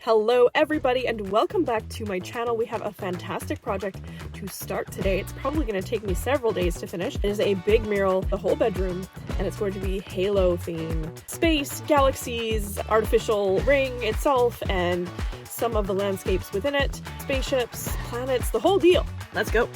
Hello everybody and welcome back to my channel. We have a fantastic project to start today. It's probably going to take me several days to finish. It is a big mural, the whole bedroom, and it's going to be Halo theme. Space, galaxies, artificial ring itself, and some of the landscapes within it, spaceships, planets, the whole deal. Let's go.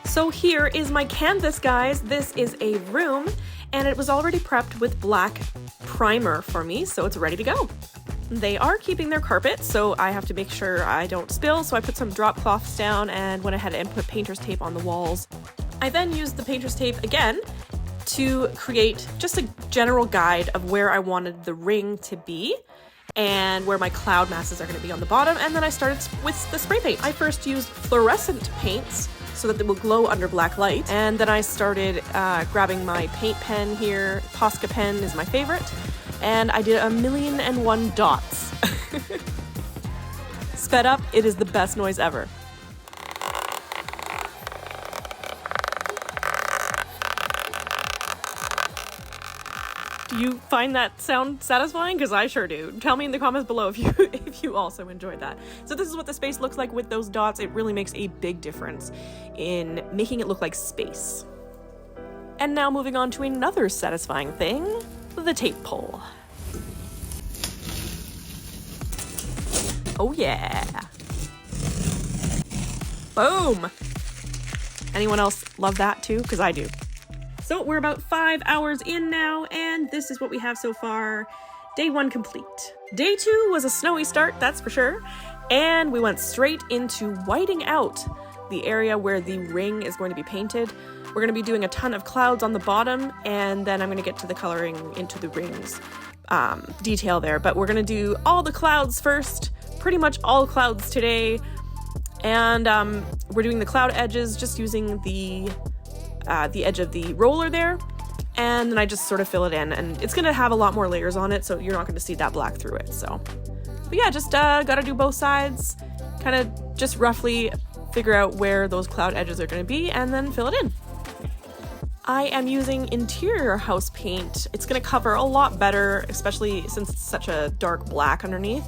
So here is my canvas, guys. This is a room and it was already prepped with black primer for me, so it's ready to go. They are keeping their carpet, so I have to make sure I don't spill, so I put some drop cloths down and went ahead and put painter's tape on the walls. I then used the painter's tape again to create just a general guide of where I wanted the ring to be and where my cloud masses are going to be on the bottom, and then I started with the spray paint. I first used fluorescent paints so that they will glow under black light, and then I started grabbing my paint pen here. Posca pen is my favorite. And I did 1,000,001 dots. Sped up, it is the best noise ever. Do you find that sound satisfying? Because I sure do. Tell me in the comments below if you also enjoyed that. So this is what the space looks like with those dots. It really makes a big difference in making it look like space. And now moving on to another satisfying thing. The tape pull. Oh yeah. Boom. Anyone else love that too? Because I do. So we're about 5 hours in now, and this is what we have so far. Day 1 complete. Day 2 was a snowy start, that's for sure. And we went straight into whiting out the area where the ring is going to be painted. We're going to be doing a ton of clouds on the bottom, and then I'm going to get to the coloring into the rings detail there. But we're going to do all the clouds first, pretty much all clouds today. And we're doing the cloud edges just using the edge of the roller there. And then I just sort of fill it in, and it's going to have a lot more layers on it, so you're not going to see that black through it. So, but yeah, just got to do both sides, kind of just roughly figure out where those cloud edges are going to be, and then fill it in. I am using interior house paint. It's going to cover a lot better, especially since it's such a dark black underneath.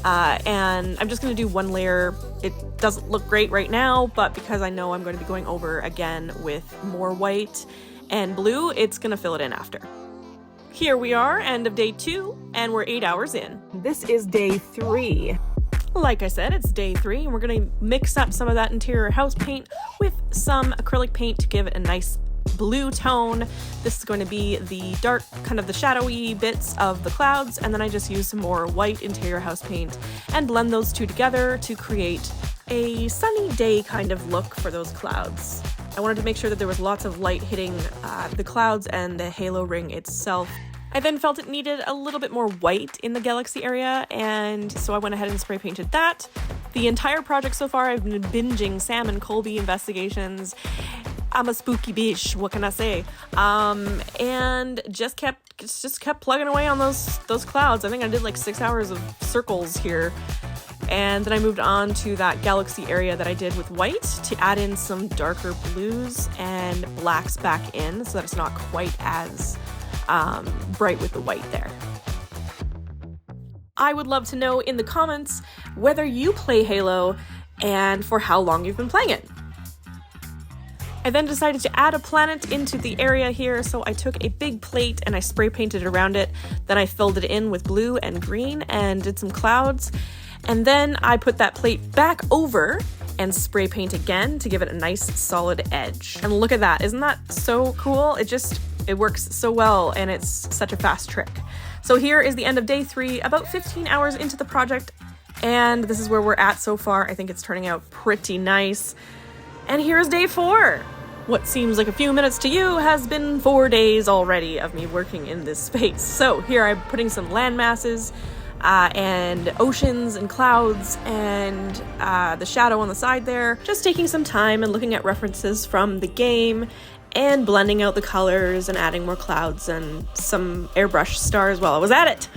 And I'm just going to do one layer. It doesn't look great right now, but because I know I'm going to be going over again with more white and blue, it's going to fill it in after. Here we are, end of day 2, and we're 8 hours in. This is day 3. Like I said, it's day 3, and we're going to mix up some of that interior house paint with some acrylic paint to give it a nice blue tone. This is going to be the dark, kind of the shadowy bits of the clouds, and then I just use some more white interior house paint and blend those two together to create a sunny day kind of look for those clouds. I wanted to make sure that there was lots of light hitting the clouds and the halo ring itself. I then felt it needed a little bit more white in the galaxy area, and so I went ahead and spray painted that. The entire project so far, I've been binging Sam and Colby investigations. I'm a spooky bitch, what can I say? And just kept plugging away on those clouds. I think I did like 6 hours of circles here. And then I moved on to that galaxy area that I did with white to add in some darker blues and blacks back in so that it's not quite as bright with the white there. I would love to know in the comments whether you play Halo and for how long you've been playing it. I then decided to add a planet into the area here, so I took a big plate and I spray painted around it. Then I filled it in with blue and green and did some clouds. And then I put that plate back over and spray paint again to give it a nice solid edge. And look at that, isn't that so cool? It works so well, and it's such a fast trick. So here is the end of day 3, about 15 hours into the project, and this is where we're at so far. I think it's turning out pretty nice. And here's day 4. What seems like a few minutes to you has been 4 days already of me working in this space. So here I'm putting some land masses and oceans and clouds and the shadow on the side there. Just taking some time and looking at references from the game and blending out the colors and adding more clouds and some airbrush stars while I was at it.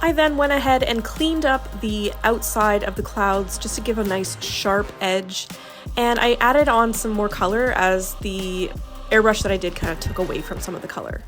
I then went ahead and cleaned up the outside of the clouds just to give a nice sharp edge. And I added on some more color as the airbrush that I did kind of took away from some of the color.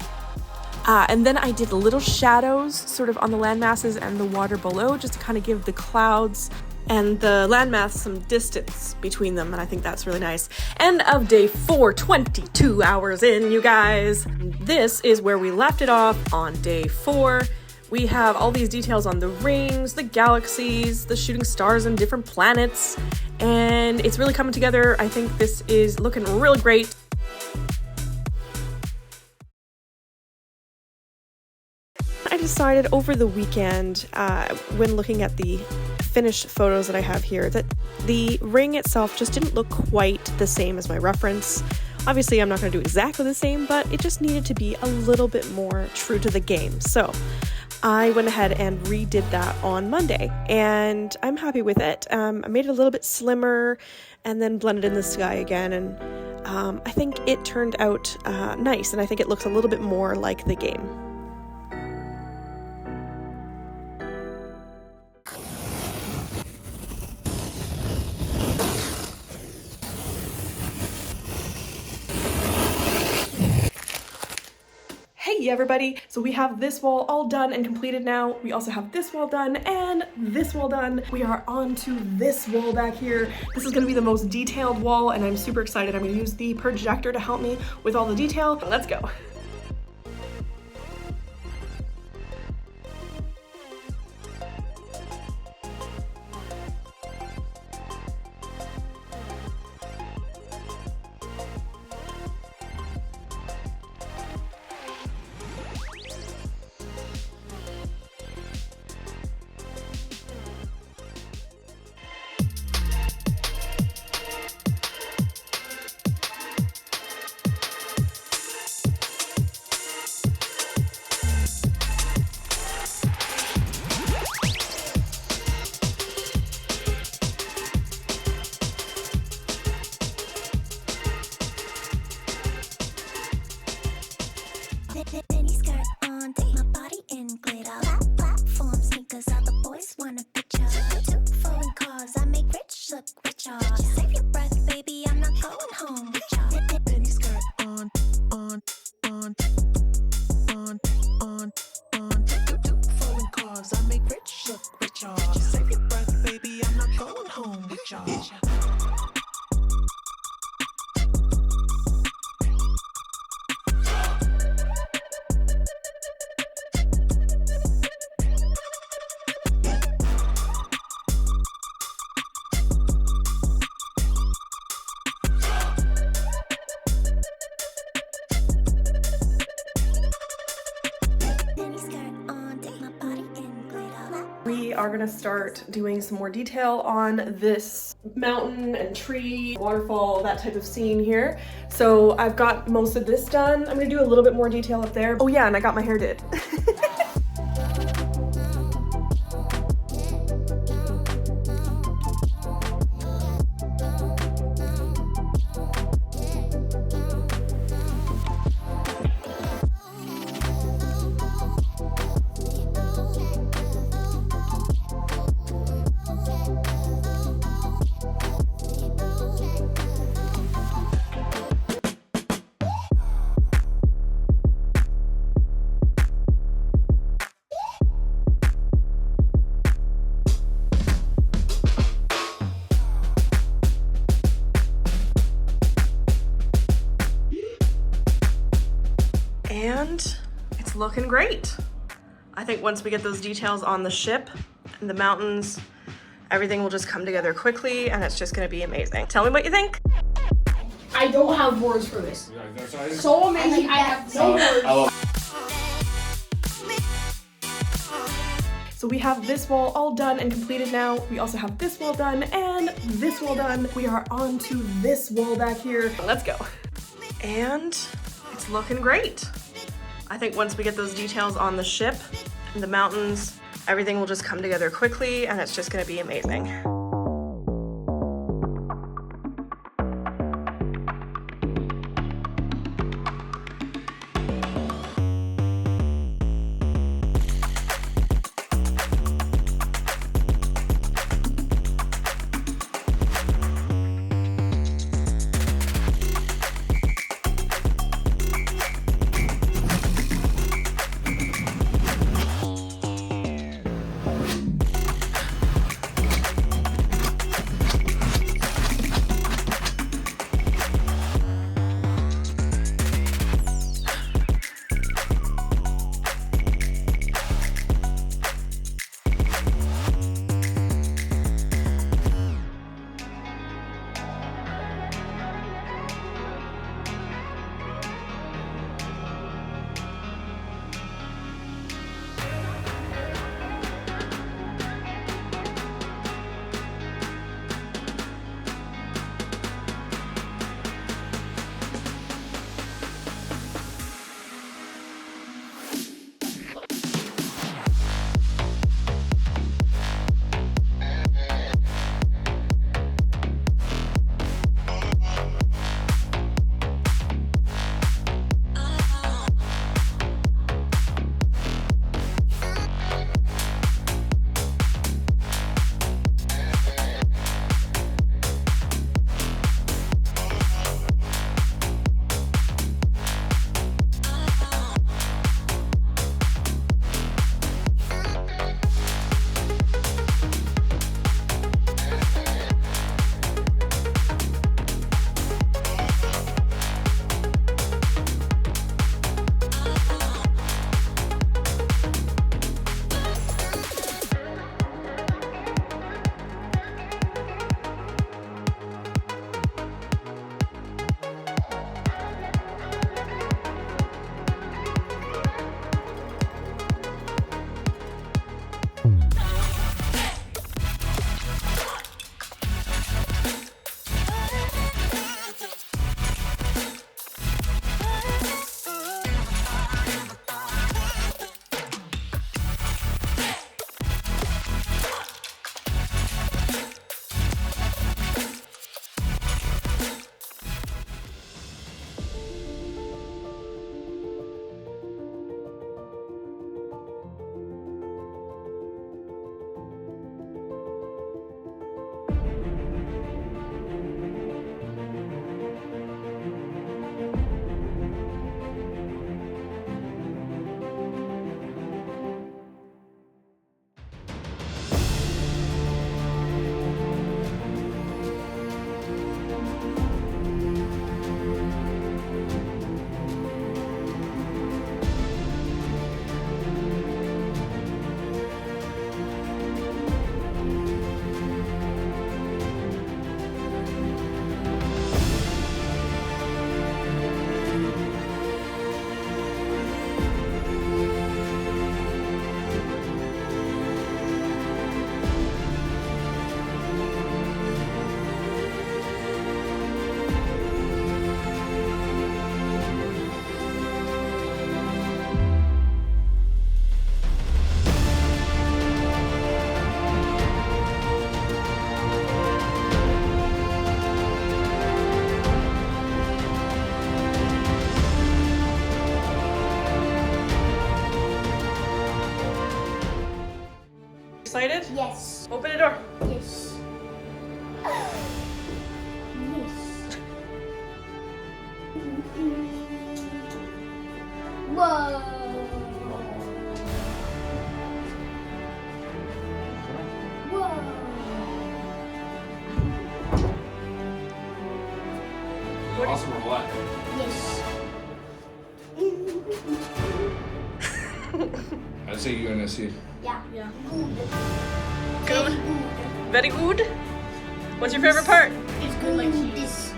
And then I did little shadows sort of on the landmasses and the water below, just to kind of give the clouds and the landmass some distance between them, and I think that's really nice. End of day 4, 22 hours in, you guys. This is where we left it off on day 4. We have all these details on the rings, the galaxies, the shooting stars and different planets, and it's really coming together. I think this is looking really great. I decided over the weekend, when looking at the finished photos that I have here, that the ring itself just didn't look quite the same as my reference. Obviously, I'm not going to do exactly the same, but it just needed to be a little bit more true to the game. So I went ahead and redid that on Monday, and I'm happy with it. I made it a little bit slimmer and then blended in the sky again, and I think it turned out nice, and I think it looks a little bit more like the game. Hey everybody, so we have this wall all done and completed now. We also have this wall done and this wall done. We are on to this wall back here. This is gonna be the most detailed wall, and I'm super excited. I'm gonna use the projector to help me with all the detail. Let's go. We are gonna start doing some more detail on this mountain and tree, waterfall, that type of scene here. So I've got most of this done. I'm gonna do a little bit more detail up there. Oh yeah, and I got my hair did. And it's looking great. I think once we get those details on the ship and the mountains, everything will just come together quickly, and it's just gonna be amazing. Tell me what you think. I don't have words for this. So amazing, I have no words. So we have this wall all done and completed now. We also have this wall done and this wall done. We are on to this wall back here. Let's go. And it's looking great. I think once we get those details on the ship and the mountains, everything will just come together quickly, and it's just gonna be amazing. Open the door. Yes. Yes. Whoa. Whoa. Awesome or what? Yes. I'd say you're gonna see. Yeah. Yeah. Good. Good. Very good. What's your favorite part? It's good like this.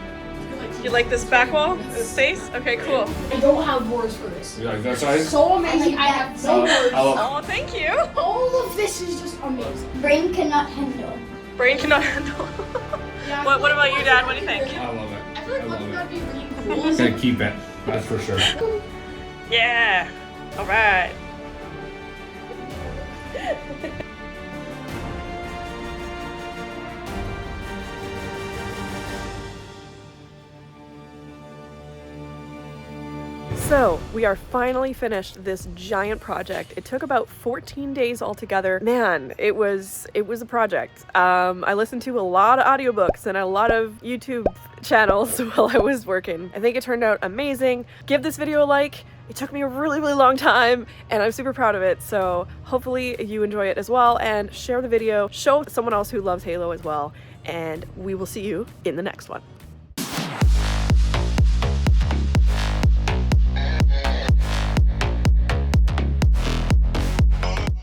You like this back wall? This face? Okay, cool. I don't have words for this. You like that side? So amazing. I have no words. Oh, thank you. All of this is just amazing. Brain cannot handle. Brain cannot handle. Yeah, What about you, Dad? What do you think? I love it. I feel like I love that'd it. be really cool. I'm gonna keep it. That's for sure. Yeah. All right. So, we are finally finished this giant project. It took about 14 days altogether. Man, it was a project. I listened to a lot of audiobooks and a lot of YouTube channels while I was working. I think it turned out amazing. Give this video a like. It took me a really, really long time and I'm super proud of it. So hopefully you enjoy it as well, and share the video, show someone else who loves Halo as well. And we will see you in the next one.